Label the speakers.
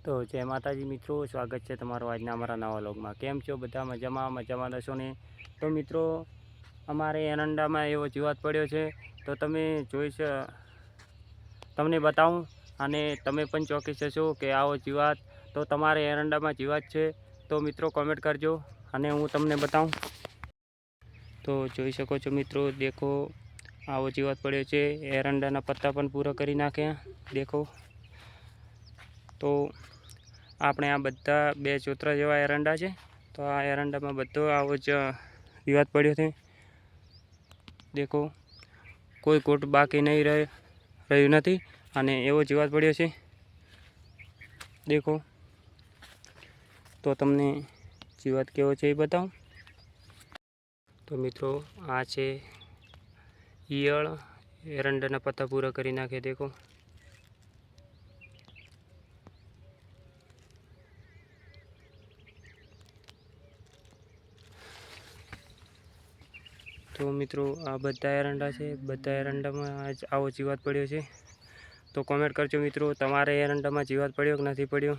Speaker 1: તો જય માતાજી મિત્રો, સ્વાગત છે તમારું આજના અમારા નવા વ્લોગમાં। કેમ છો બધા? મજામાં રહેશો ને? તો મિત્રો, અમારે એરંડામાં એવો જીવાત પડ્યો છે, તો તમે તમને બતાવું અને તમે પણ ચોંકી જશો કે આવો જીવાત તો તમારે એરંડામાં જીવાત છે તો મિત્રો કોમેન્ટ કરજો અને હું તમને બતાવું। તો જોઈ શકો છો મિત્રો, દેખો આવો જીવાત પડ્યો છે। એરંડાના પત્તા પણ પૂરા કરી નાખ્યા, દેખો। તો આપણે આ બધા 2 ચોતરા જેવા એરંડા છે, તો આ એરંડામાં બધો આવો જ વિવાદ પડ્યો છે, દેખો। કોઈ કોટ બાકી નહીં રહ્યું નથી અને એવો જીવાત પડ્યો છે, દેખો। તો તમને જીવાત કેવો છે એ બતાવું। તો મિત્રો, આ છે ઈયળ, એરંડાના પત્તા પૂરા કરી નાખે, દેખો। તો મિત્રો, આ બધા એરંડા છે, બધા એરંડામાં આજ આવો જીવાત પડ્યો છે। તો કોમેન્ટ કરજો મિત્રો, તમારે એરંડામાં જીવાત પડ્યો કે નથી પડ્યો।